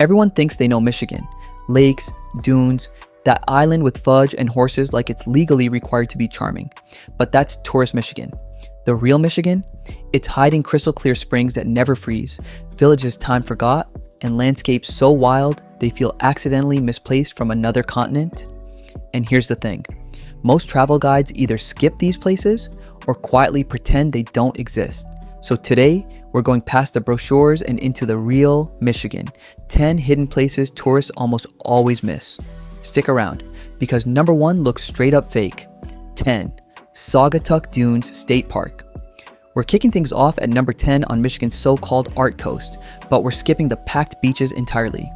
Everyone thinks they know Michigan. Lakes, dunes, that island with fudge and horses like it's legally required to be charming. But that's tourist Michigan. The real Michigan? It's hiding crystal clear springs that never freeze, villages time forgot, and landscapes so wild they feel accidentally misplaced from another continent. And here's the thing. Most travel guides either skip these places or quietly pretend they don't exist. So today, we're going past the brochures and into the real Michigan. 10 hidden places tourists almost always miss. Stick around, because number 1 looks straight up fake. 10. Saugatuck Dunes State Park. We're kicking things off at number 10 on Michigan's so-called Art Coast, but we're skipping the packed beaches entirely.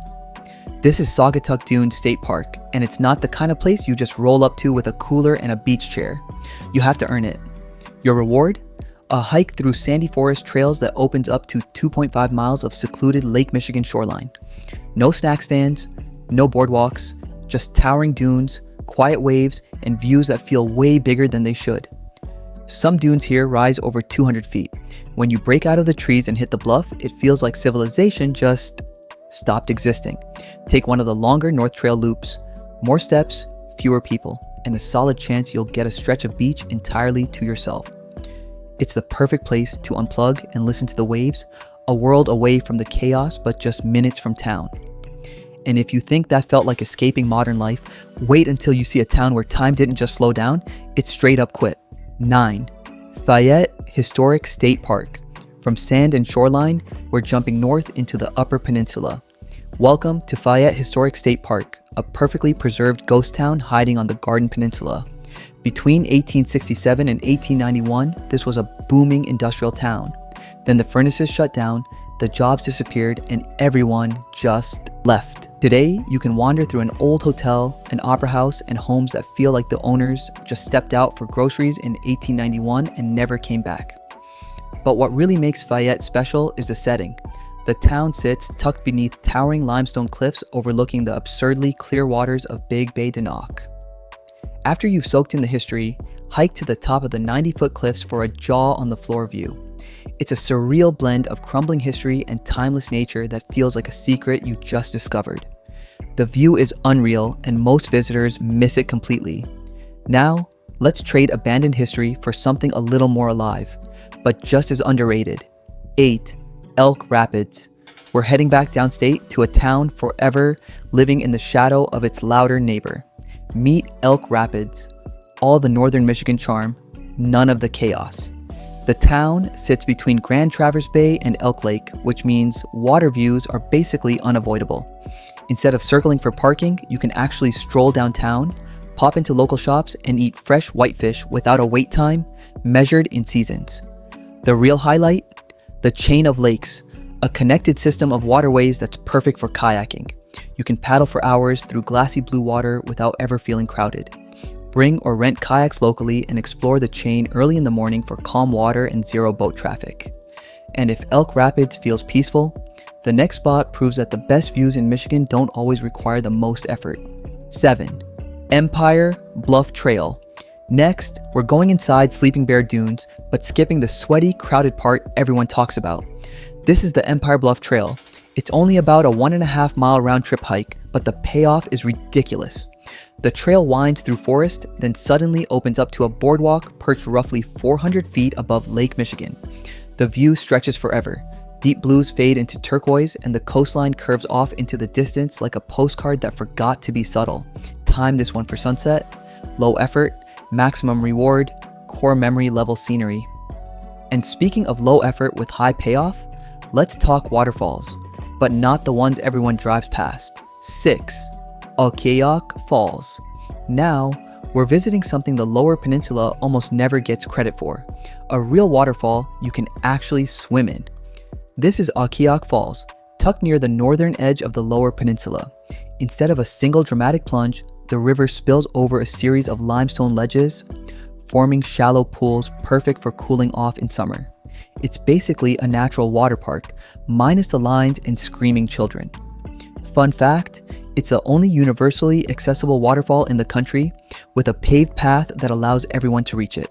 This is Saugatuck Dunes State Park, and it's not the kind of place you just roll up to with a cooler and a beach chair. You have to earn it. Your reward? A hike through sandy forest trails that opens up to 2.5 miles of secluded Lake Michigan shoreline. No snack stands, no boardwalks, just towering dunes, quiet waves, and views that feel way bigger than they should. Some dunes here rise over 200 feet. When you break out of the trees and hit the bluff, it feels like civilization just stopped existing. Take one of the longer North Trail loops. More steps, fewer people, and a solid chance you'll get a stretch of beach entirely to yourself. It's the perfect place to unplug and listen to the waves, a world away from the chaos but just minutes from town. And if you think that felt like escaping modern life, wait until you see a town where time didn't just slow down, it straight up quit. 9. Fayette Historic State Park. From sand and shoreline, we're jumping north into the Upper Peninsula. Welcome to Fayette Historic State Park, a perfectly preserved ghost town hiding on the Garden Peninsula. Between 1867 and 1891, this was a booming industrial town. Then the furnaces shut down, the jobs disappeared, and everyone just left. Today, you can wander through an old hotel, an opera house, and homes that feel like the owners just stepped out for groceries in 1891 and never came back. But what really makes Fayette special is the setting. The town sits tucked beneath towering limestone cliffs overlooking the absurdly clear waters of Big Bete. After you've soaked in the history, hike to the top of the 90-foot cliffs for a jaw-on-the-floor view. It's a surreal blend of crumbling history and timeless nature that feels like a secret you just discovered. The view is unreal, and most visitors miss it completely. Now, let's trade abandoned history for something a little more alive, but just as underrated. 8. Elk Rapids. We're heading back downstate to a town forever living in the shadow of its louder neighbor. Meet Elk Rapids. All the northern Michigan charm, none of the chaos. The town sits between Grand Traverse Bay and Elk Lake, which means water views are basically unavoidable. Instead of circling for parking, you can actually stroll downtown, pop into local shops, and eat fresh whitefish without a wait time measured in seasons. The real highlight? The chain of lakes, a connected system of waterways that's perfect for kayaking. You can paddle for hours through glassy blue water without ever feeling crowded. Bring or rent kayaks locally and explore the chain early in the morning for calm water and zero boat traffic. And if Elk Rapids feels peaceful, the next spot proves that the best views in Michigan don't always require the most effort. 7. Empire Bluff Trail. Next, we're going inside Sleeping Bear Dunes, but skipping the sweaty, crowded part everyone talks about. This is the Empire Bluff Trail. It's only about a 1.5 mile round trip hike, but the payoff is ridiculous. The trail winds through forest, then suddenly opens up to a boardwalk perched roughly 400 feet above Lake Michigan. The view stretches forever. Deep blues fade into turquoise, and the coastline curves off into the distance like a postcard that forgot to be subtle. Time this one for sunset. Low effort, maximum reward, core memory level scenery. And speaking of low effort with high payoff, let's talk waterfalls, but not the ones everyone drives past. 6. Ocqueoc Falls. Now, we're visiting something the Lower Peninsula almost never gets credit for. A real waterfall you can actually swim in. This is Ocqueoc Falls, tucked near the northern edge of the Lower Peninsula. Instead of a single dramatic plunge, the river spills over a series of limestone ledges, forming shallow pools perfect for cooling off in summer. It's basically a natural water park, minus the lines and screaming children. Fun fact, it's the only universally accessible waterfall in the country, with a paved path that allows everyone to reach it.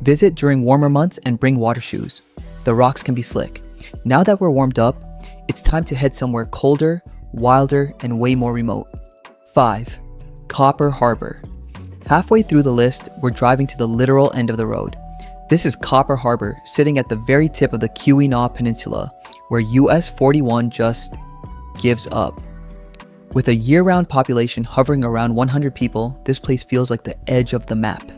Visit during warmer months and bring water shoes. The rocks can be slick. Now that we're warmed up, it's time to head somewhere colder, wilder, and way more remote. 5. Copper Harbor. Halfway through the list, we're driving to the literal end of the road. This is Copper Harbor, sitting at the very tip of the Keweenaw Peninsula, where US 41 just gives up. With a year-round population hovering around 100 people, this place feels like the edge of the map.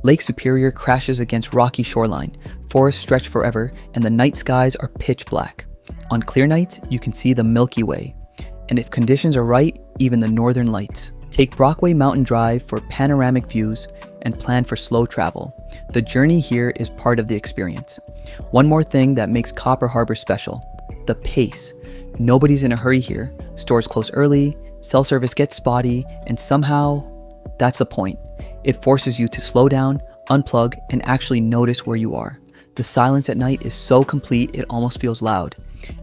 Lake Superior crashes against rocky shoreline, forests stretch forever, and the night skies are pitch black. On clear nights, you can see the Milky Way, and if conditions are right, even the Northern Lights. Take Brockway Mountain Drive for panoramic views and plan for slow travel. The journey here is part of the experience. One more thing that makes Copper Harbor special: the pace. Nobody's in a hurry here, stores close early, cell service gets spotty, and somehow, that's the point. It forces you to slow down, unplug, and actually notice where you are. The silence at night is so complete it almost feels loud.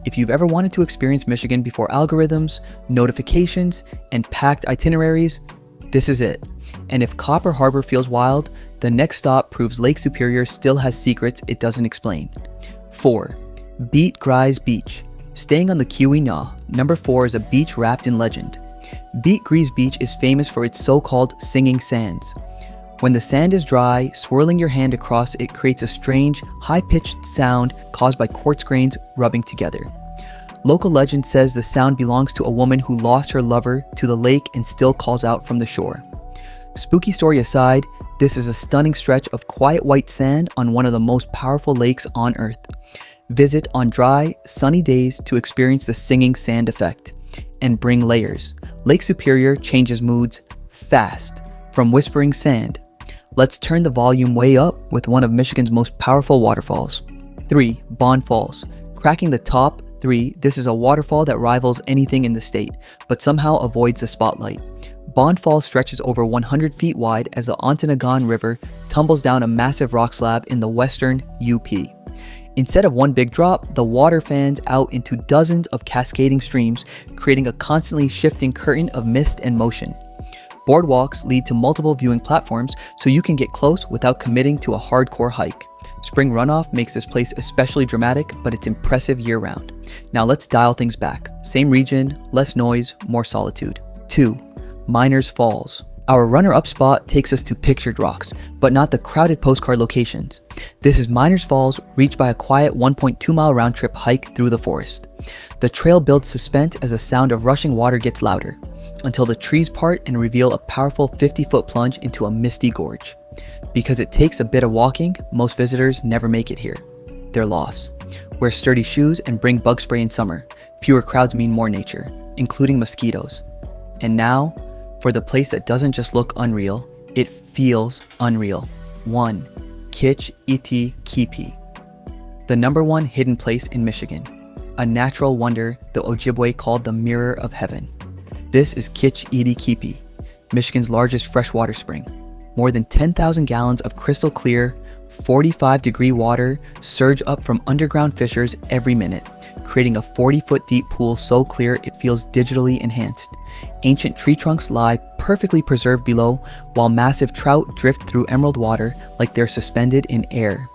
If you've ever wanted to experience Michigan before algorithms, notifications, and packed itineraries, this is it. And if Copper Harbor feels wild, the next stop proves Lake Superior still has secrets it doesn't explain. 4. Bete Gris Beach. Staying on the Keweenaw, number 4 is a beach wrapped in legend. Bete Gris Beach is famous for its so-called singing sands. When the sand is dry, swirling your hand across it creates a strange, high-pitched sound caused by quartz grains rubbing together. Local legend says the sound belongs to a woman who lost her lover to the lake and still calls out from the shore. Spooky story aside, this is a stunning stretch of quiet white sand on one of the most powerful lakes on Earth. Visit on dry, sunny days to experience the singing sand effect. And bring layers. Lake Superior changes moods fast, from whispering sand. Let's turn the volume way up with one of Michigan's most powerful waterfalls. 3. Bond Falls. Cracking the top 3, this is a waterfall that rivals anything in the state, but somehow avoids the spotlight. Bond Falls stretches over 100 feet wide as the Ontonagon River tumbles down a massive rock slab in the western UP. Instead of one big drop, the water fans out into dozens of cascading streams, creating a constantly shifting curtain of mist and motion. Boardwalks lead to multiple viewing platforms so you can get close without committing to a hardcore hike. Spring runoff makes this place especially dramatic, but it's impressive year-round. Now let's dial things back. Same region, less noise, more solitude. 2. Miners Falls. Our runner-up spot takes us to pictured rocks, but not the crowded postcard locations. This is Miners Falls, reached by a quiet 1.2-mile round-trip hike through the forest. The trail builds suspense as the sound of rushing water gets louder, until the trees part and reveal a powerful 50-foot plunge into a misty gorge. Because it takes a bit of walking, most visitors never make it here. They're lost. Wear sturdy shoes and bring bug spray in summer. Fewer crowds mean more nature, including mosquitoes. And now, for the place that doesn't just look unreal, it feels unreal. 1. Kitch-iti-kipi. The number 1 hidden place in Michigan. A natural wonder the Ojibwe called the mirror of heaven. This is Kitch-iti-kipi, Michigan's largest freshwater spring. More than 10,000 gallons of crystal clear, 45-degree water surge up from underground fissures every minute, creating a 40-foot deep pool so clear it feels digitally enhanced. Ancient tree trunks lie perfectly preserved below, while massive trout drift through emerald water like they're suspended in air.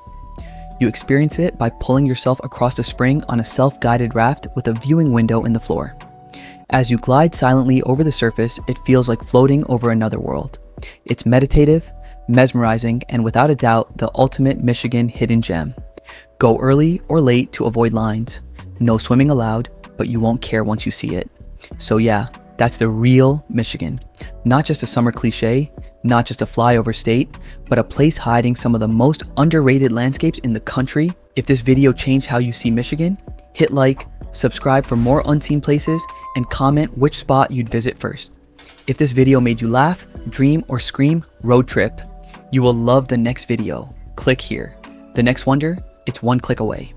You experience it by pulling yourself across the spring on a self-guided raft with a viewing window in the floor. As you glide silently over the surface, it feels like floating over another world. It's meditative, mesmerizing, and without a doubt, the ultimate Michigan hidden gem. Go early or late to avoid lines. No swimming allowed, but you won't care once you see it. So yeah, that's the real Michigan. Not just a summer cliche, not just a flyover state, but a place hiding some of the most underrated landscapes in the country. If this video changed how you see Michigan, hit like, subscribe for more unseen places, and comment which spot you'd visit first. If this video made you laugh, dream, or scream road trip, you will love the next video. Click here. The next wonder, it's one click away.